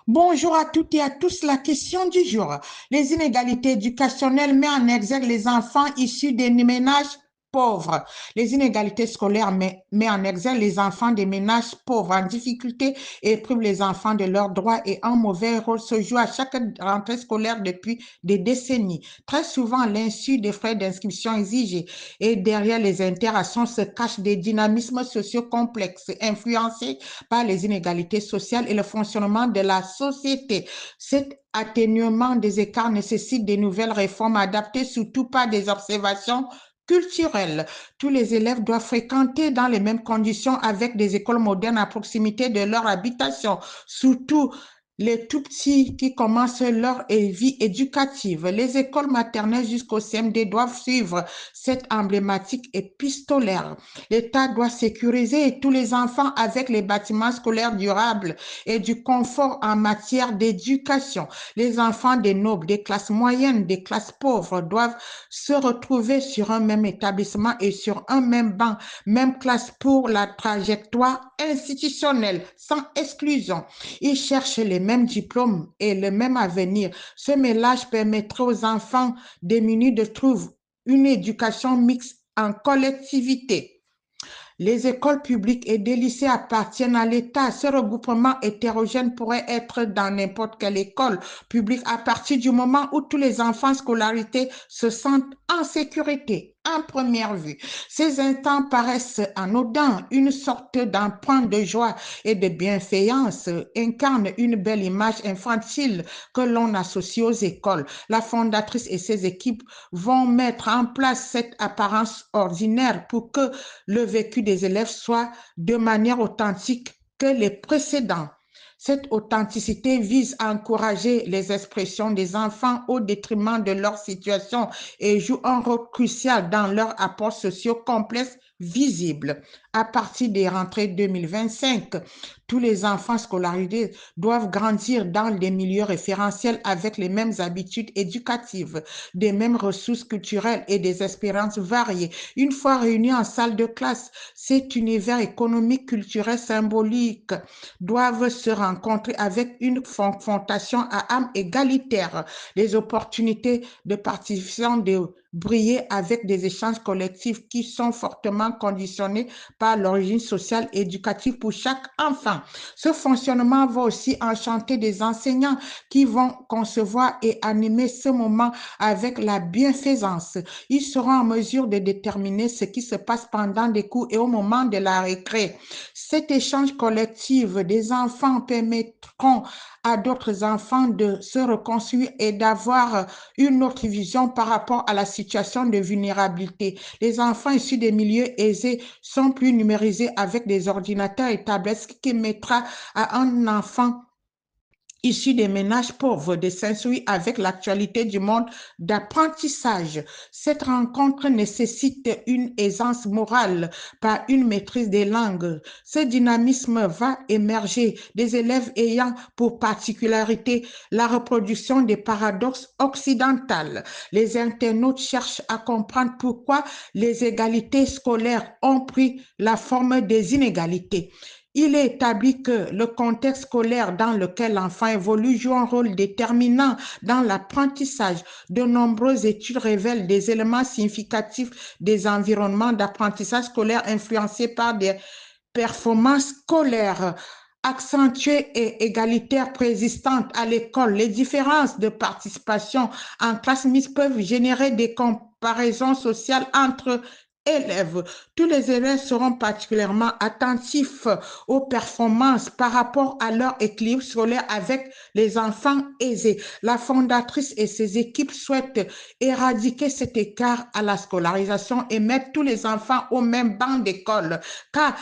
Bonjour à toutes et à tous. La question du jour. Les inégalités éducationnelles mettent en exergue les enfants issus des ménages pauvres. Les inégalités scolaires mettent en exergue les enfants des ménages pauvres en difficulté et privent les enfants de leurs droits et un mauvais rôle se joue à chaque rentrée scolaire depuis des décennies. Très souvent, à l'insu des frais d'inscription exigés et derrière les interactions se cachent des dynamismes sociaux complexes influencés par les inégalités sociales et le fonctionnement de la société. Cet atténuement des écarts nécessite de nouvelles réformes adaptées surtout par des observations culturelles. Tous les élèves doivent fréquenter dans les mêmes conditions avec des écoles modernes à proximité de leur habitation, surtout les tout petits qui commencent leur vie éducative. Les écoles maternelles jusqu'au CM2 doivent suivre cette emblématique épistolaire. L'État doit sécuriser tous les enfants avec les bâtiments scolaires durables et du confort en matière d'éducation. Les enfants des nobles, des classes moyennes, des classes pauvres doivent se retrouver sur un même établissement et sur un même banc, même classe pour la trajectoire institutionnelle, sans exclusion. Ils cherchent les mêmes diplômes et le même avenir. Ce mélange permettrait aux enfants démunis de trouver une éducation mixte en collectivité. Les écoles publiques et des lycées appartiennent à l'État. Ce regroupement hétérogène pourrait être dans n'importe quelle école publique à partir du moment où tous les enfants scolarisés se sentent en sécurité. En première vue, ces instants paraissent anodins, une sorte d'emprunt de joie et de bienfaisance incarne une belle image infantile que l'on associe aux écoles. La fondatrice et ses équipes vont mettre en place cette apparence ordinaire pour que le vécu des élèves soit de manière authentique que les précédents. Cette authenticité vise à encourager les expressions des enfants au détriment de leur situation et joue un rôle crucial dans leur apport socio-complexe visible. À partir des rentrées 2025, tous les enfants scolarisés doivent grandir dans des milieux référentiels avec les mêmes habitudes éducatives, des mêmes ressources culturelles et des expériences variées. Une fois réunis en salle de classe, cet univers économique, culturel, symbolique doivent se rencontrer avec une confrontation à âme égalitaire. Les opportunités de participation de briller avec des échanges collectifs qui sont fortement conditionnés par l'origine sociale et éducative pour chaque enfant. Ce fonctionnement va aussi enchanter des enseignants qui vont concevoir et animer ce moment avec la bienfaisance. Ils seront en mesure de déterminer ce qui se passe pendant des cours et au moment de la récré. Cet échange collectif des enfants permettront à d'autres enfants de se reconstruire et d'avoir une autre vision par rapport à la situation de vulnérabilité. Les enfants issus des milieux aisés sont plus numérisés avec des ordinateurs et tablettes, ce qui mettra à un enfant issus des ménages pauvres de s'instruire avec l'actualité du monde d'apprentissage. Cette rencontre nécessite une aisance morale par une maîtrise des langues. Ce dynamisme va émerger des élèves ayant pour particularité la reproduction des paradoxes occidentales. Les internautes cherchent à comprendre pourquoi les égalités scolaires ont pris la forme des inégalités. Il est établi que le contexte scolaire dans lequel l'enfant évolue joue un rôle déterminant dans l'apprentissage. De nombreuses études révèlent des éléments significatifs des environnements d'apprentissage scolaire influencés par des performances scolaires accentuées et égalitaires préexistantes à l'école. Les différences de participation en classe mixte peuvent générer des comparaisons sociales entre élèves. Tous les élèves seront particulièrement attentifs aux performances par rapport à leur équilibre scolaire avec les enfants aisés. La fondatrice et ses équipes souhaitent éradiquer cet écart à la scolarisation et mettre tous les enfants au même banc d'école, car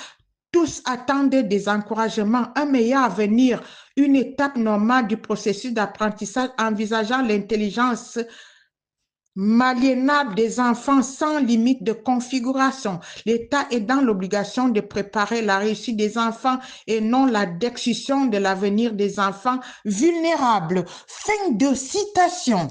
tous attendent des encouragements, un meilleur avenir, une étape normale du processus d'apprentissage envisageant l'intelligence maliénable des enfants sans limite de configuration. L'État est dans l'obligation de préparer la réussite des enfants et non la destruction de l'avenir des enfants vulnérables. Fin de citation.